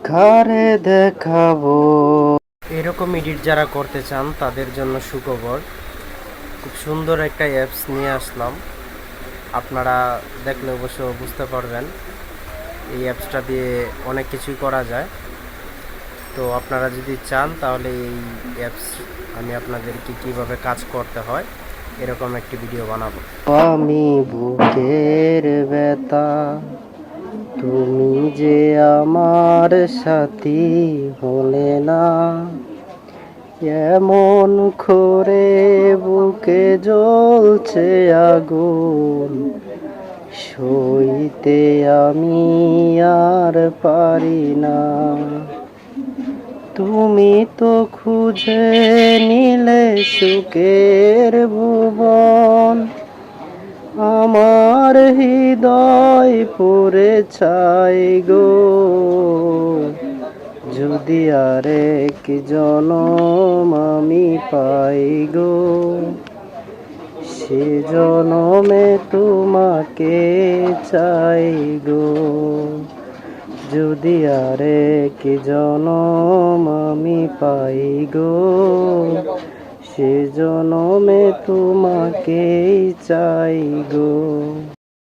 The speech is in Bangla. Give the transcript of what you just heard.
কারে দেখাবো। এরকম এডিট যারা করতে চান তাদের জন্য সুখবর, খুব সুন্দর একটা অ্যাপস নিয়ে আসলাম। আপনারা দেখলে অবশ্য বুঝতে পারবেন এই অ্যাপসটা দিয়ে অনেক কিছুই করা যায়। তো আপনারা যদি চান তাহলে এই অ্যাপস আমি আপনাদেরকে কিভাবে কাজ করতে হয় এরকম একটি ভিডিও বানাবো। আমি বুকের ব্যথা, তুমি যে আমার সাথী হলে না, এমন করে বুকে জ্বলছে আগুন, সইতে আমি আর পারি না। তুমি তো খুঁজে নিলে সুখের ভুবন, আমার হৃদয় পুরে ছাই গো। যদি আরেক জনম আমি পাই গো, সে জনমে তোমাকে চাই গো। যদি আরেক জনম আমি পাই গো, সে জনমে তোমাকেই চাই গো।